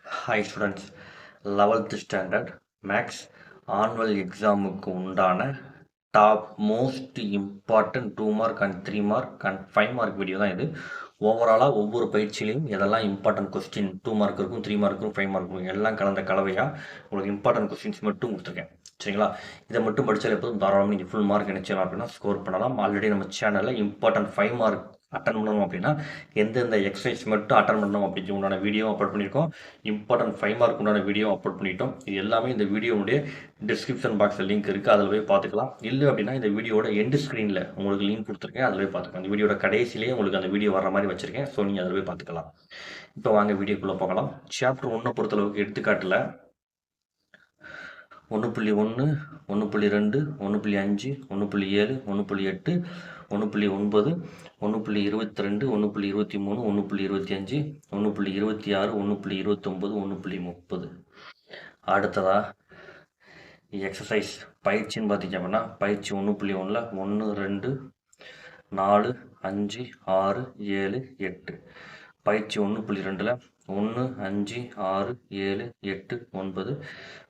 Hi students, 11th standard maths annual எக்ஸாமுக்கு உண்டான top most important 2 mark and 3 mark and 5 mark video தான் இது. ஓவராலாக ஒவ்வொரு பயிற்சியிலையும் எதெல்லாம் இம்பார்ட்டன்ட் கொஸ்டின் 2 மார்க் இருக்கும், 3 மார்க் இருக்கும், 5 மார்க் இருக்கும், எல்லாம் கலந்த கலவையாக உங்களுக்கு இம்பார்ட்டன்ட் கொஸ்டின்ஸ் மட்டும் கொடுத்துருக்கேன். சரிங்களா? இதை மட்டும் படித்தால் எப்போதும் தாராளமாக நீங்கள் ஃபுல் மார்க் நினச்சலாம் அப்படின்னா ஸ்கோர் பண்ணலாம். ஆல்ரெடி நம்ம சேனலில் இம்பார்ட்டன்ட் 5 மார்க் அட்டன் பண்ணணும் அப்படின்னா எந்தெந்த எக்ஸசைஸ் மட்டும் அட்டன் பண்ணணும் அப்படின்னு உண்டான வீடியோ அப்லோட் பண்ணியிருக்கோம். இம்பார்ட்டன்ட் 5 மார்க் உண்டான வீடியோ அப்லோட் பண்ணிட்டோம். இது எல்லாமே இந்த வீடியோவுடைய டிஸ்கிரிப்ஷன் பாக்ஸில் லிங்க் இருக்குது, அதில் போய் பார்த்துக்கலாம். இல்லை அப்படின்னா இந்த வீடியோட எண்டு ஸ்க்ரீனில் உங்களுக்கு லிங்க் கொடுத்துருக்கேன், அதில் போய் பார்த்துக்கலாம். இந்த வீடியோட கடைசியிலேயே உங்களுக்கு அந்த வீடியோ வர மாதிரி வச்சுருக்கேன், ஸோ நீங்கள் அதில் போய் பார்த்துக்கலாம். இப்போ வாங்க வீடியோக்குள்ளே போகலாம். சாப்டர் 1 பொறுத்தளவுக்கு எடுத்துக்காட்டில் 1.1, 1.2, 1.5, 1.7, 1.8, 1.9, 1.22, 1.23, 1.25, 1.26, 1.29, 1.30. அடுத்ததா எக்ஸசைஸ் பயிற்சின்னு பார்த்தீங்க அப்படின்னா பயிற்சி 1.1ல் 1, 2, 4, 5, 6, 7, 8. பயிற்சி 1.2ல் 1, 5, 6, 7, 8, 9.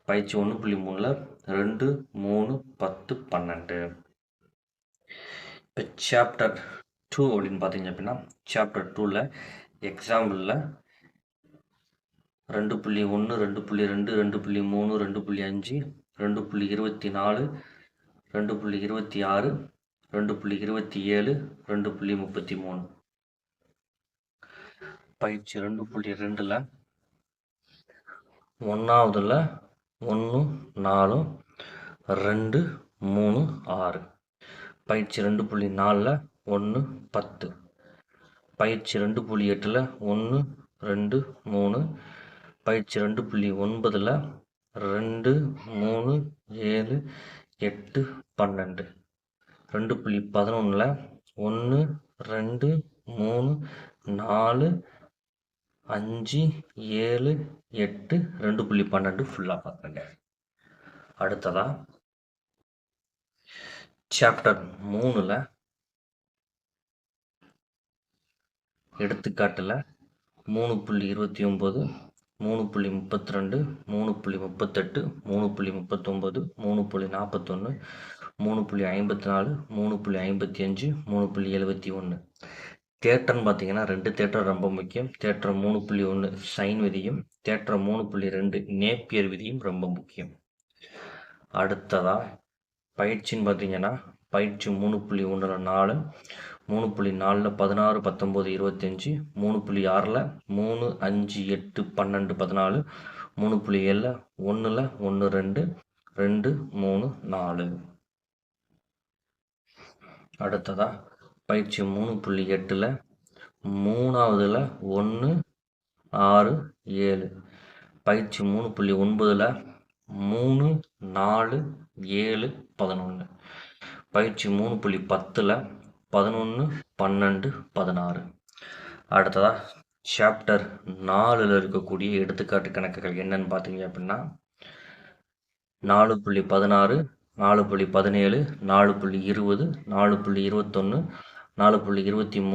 பயிற்சி 1.3ல் 2, 3, 10, 12. இப்போ சாப்டர் 2 அப்படின்னு பார்த்தீங்க அப்படின்னா சாப்டர் 2ல் எக்ஸாம்பிளில் 2.1, 2.2, 2.3, 2.5, 2.24, 2.26, 2.27, 2.33. பயிற்சி 2.2ல் 1ஆவதுல 1, 4, 2, 3, 6. பயிற்சி 2.4ல் 1, 10. பயிற்சி 2.8ல் 1, 2, 3. பயிற்சி 2.9ல் 2, 3, 7, 8, 12. 2.11ல் 1, 2, 3, 4, 5, 7, 8, 2.12 ஃபுல்லாக பார்க்குறேங்க. அடுத்ததா சாப்டர் 3ல் எடுத்துக்காட்டில் 3.29, 3.32, 3.38, 3.39, 3.41, 3.54, 3.55, 3.71. தேற்றம்னு பார்த்தீங்கன்னா 2 தேற்றம் ரொம்ப முக்கியம். தேற்றம் 3.1 சைன் விதியும், தேற்றம் 3.2 நேப்பியர் விதியும் ரொம்ப முக்கியம். அடுத்ததா பயிற்சின்னு பார்த்தீங்கன்னா பயிற்சி 3.1ல் 4, 3.4ல் 16, 19, 25, 3.6ல் 3, 5, 8, 12, 14, 3.7ல் 1ல் 1, 2, 2, 3, 4. அடுத்ததா பயிற்சி 3.8ல் 3ஆவதுல 1, 6, 7. பயிற்சி 3.9ல் 3, 4, 7, 11. பயிற்சி 3.10ல் 11, 12, 16. அடுத்ததா சாப்டர் 4ல் இருக்கக்கூடிய எடுத்துக்காட்டு கணக்குகள் என்னன்னு பார்த்தீங்க அப்படின்னா 4.16, 4.17, 4.20, 4.21, 4.23,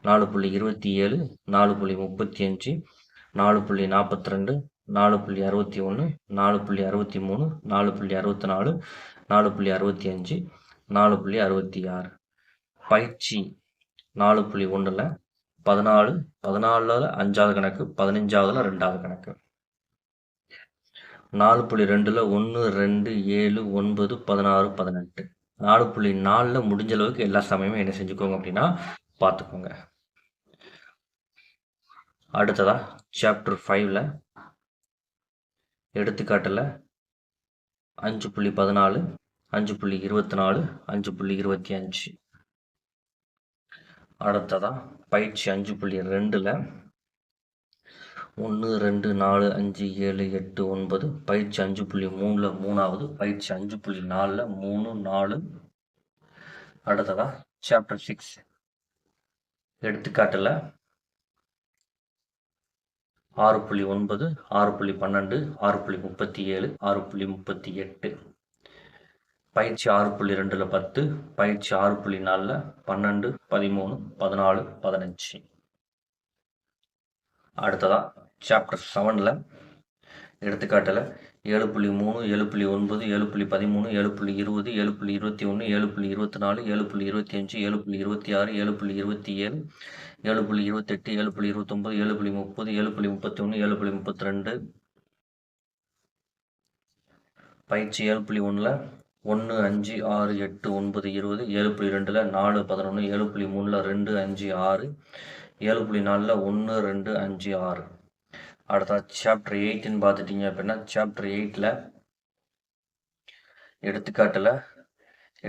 4.26, 4.27, 4.35, 4.42, 4.61, 4.63, 4.64, 4.65, 4.66. பயிற்சி 4.1ல் 14, 14ல் 5ஆவது கணக்கு, 15ஆவதுல 2ஆவது கணக்கு. 4.2ல் 1, 2, 7, 9, 16, 18. 4.4ல் முடிஞ்ச அளவுக்கு எல்லா சமயமும் என்ன செஞ்சுக்கோங்க அப்படின்னா பார்த்துக்கோங்க. அடுத்ததா சாப்டர் 5ல் எடுத்துக்காட்டில் 5.14, 5.24, 5.25. அடுத்ததா பயிற்சி 5.2ல் 1, 2, 4, 5, 7, 8, 9. பயிற்சி 5.3ல் 3ஆவது. பயிற்சி 5.4ல் 3, 4. அடுத்ததா சாப்டர் 6 எடுத்துக்காட்டில் 6.9, 6.12, 6.37, 6.38. பயிற்சி 6.2ல் 10. பயிற்சி 6.4ல் 12, 13, 14, 15. அடுத்ததாக சாப்டர் 7ல் எடுத்துக்காட்டில் 7.3 7.9 7.13 7.20 7.21 7.24 7.25 7.26 7.27 7.28 7.29 7.30 7.31 7.32 பயிற்சி 7.1ல் 1 5 6 8 9 20 7.2ல் 4 11 7.3ல் 2 5 6 7.4ல் 1 2 5 6. அடுத்த சாப்டர் 8ன்னு பார்த்துட்டிங்க அப்படின்னா சாப்டர் 8ல் எடுத்துக்காட்டில்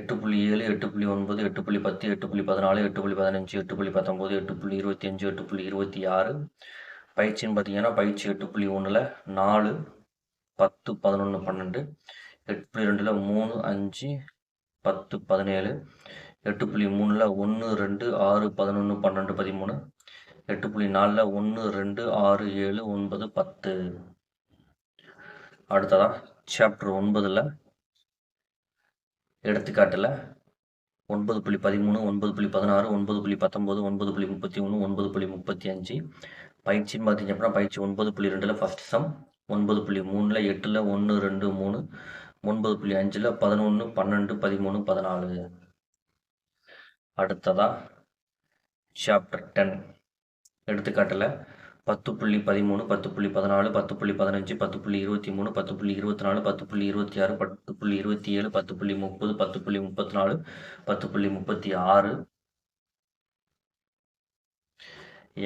8.7 8.9 8.10 8.14 8.15 8.19 8.25 8.26 பயிற்சின்னு பார்த்தீங்கன்னா பயிற்சி 8.1ல் 4 10 11 12 8.2ல் 3 5 10 17 8.3ல் 1 2 6 11 12 13 8.4ல் 1 2 6 7 9 10. அடுத்ததாக சாப்டர் 9ல் எடுத்துக்காட்டில் 9.13 9.16 9.19 9.31 9.35 பயிற்சின்னு பார்த்தீங்க அப்படின்னா பயிற்சி 9.2ல் ஃபஸ்ட் சம் 9.3ல் 8ல் 1 2 3 9.5ல் 11 12 13 14. அடுத்ததாக சாப்டர் 10 எடுத்துக்காட்டில் 10.13 10.14 10.15 10.23 10.24 10.26 10.27 10.30 10.34 10.36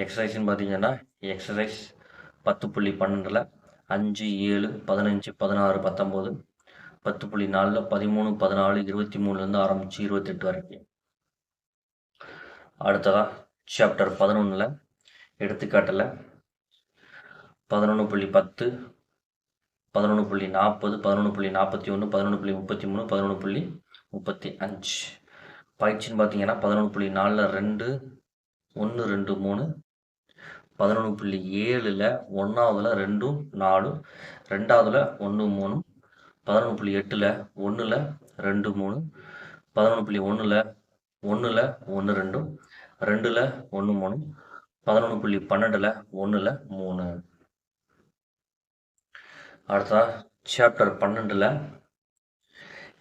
எக்ஸசைஸ்ன்னு பார்த்தீங்கன்னா எக்ஸசைஸ் 10.12ல் 5 7 15 16 19 10.4ல் 13 14 23லேருந்து ஆரம்பித்து 28 வரைக்கும். அடுத்ததாக சாப்டர் 11ல் எடுத்துக்காட்டில் 11.10 11.40 11.41 11.33 11.35 பயிற்சின்னு பார்த்தீங்கன்னா 11.4ல் 2 1 2 3 11.7ல் 1ஆவதுல 2 4 2ஆவதுல 1 3 11.8ல் 1ல் 2 3 11.1ல் 1ல் 1 2 2ல் 1 3 11.12ல் 1ல் 3. அடுத்ததாக சாப்டர் 12ல்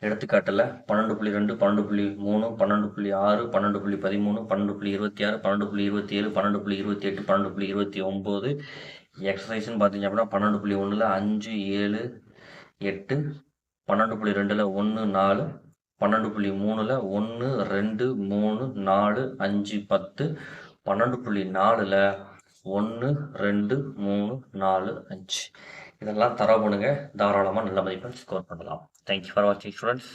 எடுத்துக்காட்டில் 12.2 12.3 12.6 12.13 12.26 12.27 12.28 12.29 எக்ஸசைஸ்ன்னு பார்த்தீங்க அப்படின்னா 12.1ல் 5 7 8 12.2ல் 1 4 12.3ல் 1 2 3 4 5 10 12.4ல் 1 2 3 4 5 இதெல்லாம் தரவு பண்ணுங்க. தாராளமாக நல்ல மதிப்பெண் ஸ்கோர் பண்ணலாம். தேங்க்யூ ஃபார் வாட்சிங் ஸ்டூடெண்ட்ஸ்.